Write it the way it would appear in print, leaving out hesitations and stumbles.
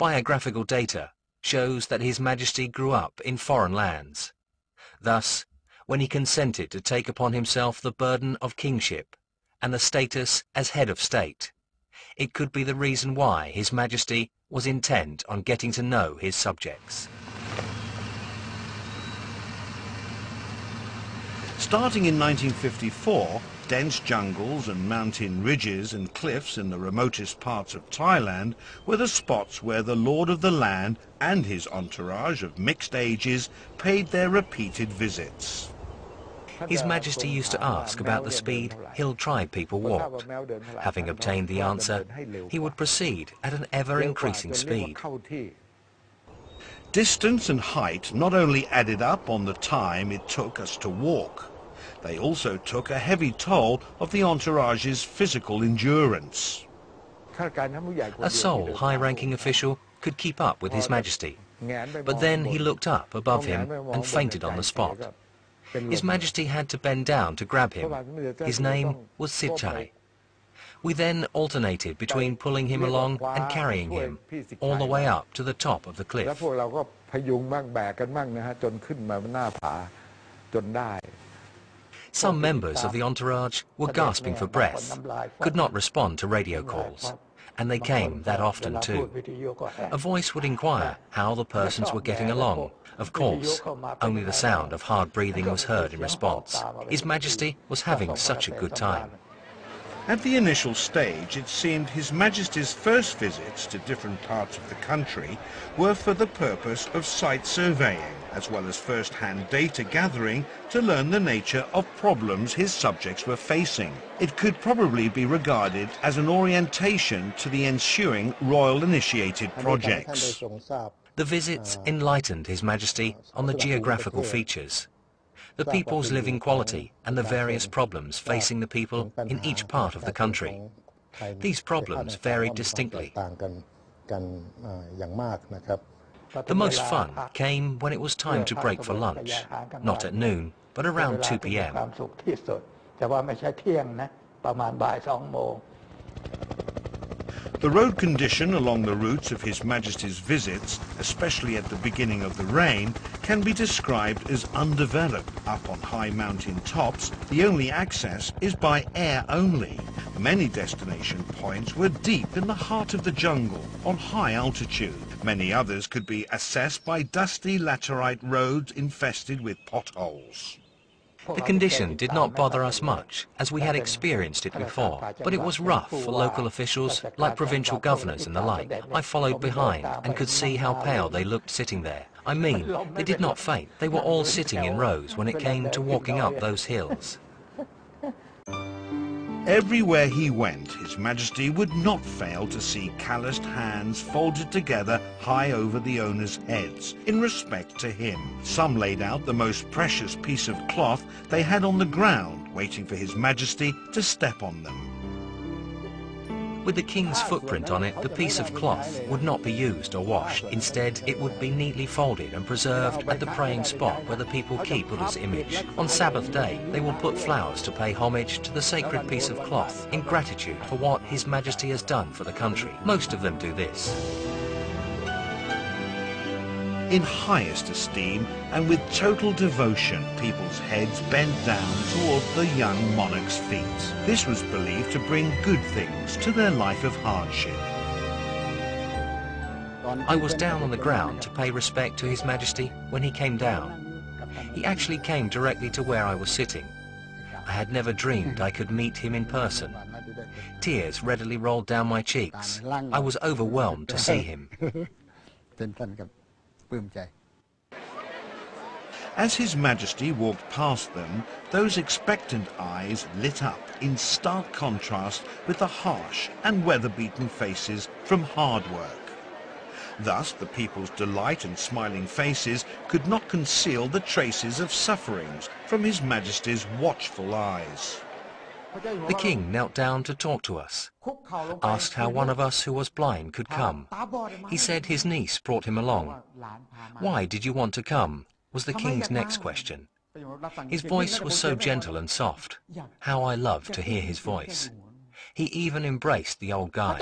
Biographical data shows that His Majesty grew up in foreign lands. Thus, when he consented to take upon himself the burden of kingship and the status as head of state, it could be the reason why His Majesty was intent on getting to know his subjects. Starting in 1954, dense jungles and mountain ridges and cliffs in the remotest parts of Thailand were the spots where the Lord of the Land and his entourage of mixed ages paid their repeated visits. His Majesty used to ask about the speed hill tribe people walked. Having obtained the answer, he would proceed at an ever-increasing speed. Distance and height not only added up on the time it took us to walk, they also took a heavy toll of the entourage's physical endurance. A sole high-ranking official could keep up with His Majesty, but then he looked up above him and fainted on the spot. His Majesty had to bend down to grab him. His name was Sichai. We then alternated between pulling him along and carrying him all the way up to the top of the cliff. Some members of the entourage were gasping for breath, could not respond to radio calls, and they came that often too. A voice would inquire how the persons were getting along. Of course, only the sound of hard breathing was heard in response. His Majesty was having such a good time. At the initial stage, it seemed His Majesty's first visits to different parts of the country were for the purpose of site surveying, as well as first-hand data gathering to learn the nature of problems his subjects were facing. It could probably be regarded as an orientation to the ensuing royal-initiated projects. The visits enlightened His Majesty on the geographical features, the people's living quality and the various problems facing the people in each part of the country. These problems varied distinctly. The most fun came when it was time to break for lunch, not at noon, but around 2 p.m. The road condition along the routes of His Majesty's visits, especially at the beginning of the reign, can be described as undeveloped. Up on high mountain tops, the only access is by air only. Many destination points were deep in the heart of the jungle, on high altitude. Many others could be accessed by dusty laterite roads infested with potholes. The condition did not bother us much, as we had experienced it before, but it was rough for local officials, like provincial governors and the like. I followed behind and could see how pale they looked sitting there. I mean, they did not faint. They were all sitting in rows when it came to walking up those hills. Everywhere he went, His Majesty would not fail to see calloused hands folded together high over the owners' heads, in respect to him. Some laid out the most precious piece of cloth they had on the ground, waiting for His Majesty to step on them. With the king's footprint on it, the piece of cloth would not be used or washed. Instead, it would be neatly folded and preserved at the praying spot where the people keep Buddha's image. On Sabbath day, they will put flowers to pay homage to the sacred piece of cloth in gratitude for what His Majesty has done for the country. Most of them do this. In highest esteem and with total devotion, people's heads bent down toward the young monarch's feet. This was believed to bring good things to their life of hardship. I was down on the ground to pay respect to His Majesty when he came down. He actually came directly to where I was sitting. I had never dreamed I could meet him in person. Tears readily rolled down my cheeks. I was overwhelmed to see him. As His Majesty walked past them, those expectant eyes lit up in stark contrast with the harsh and weather-beaten faces from hard work. Thus, the people's delight and smiling faces could not conceal the traces of sufferings from His Majesty's watchful eyes. The king knelt down to talk to us, asked how one of us who was blind could come. He said his niece brought him along. Why did you want to come? Was the king's next question. His voice was so gentle and soft. How I loved to hear his voice. He even embraced the old guy.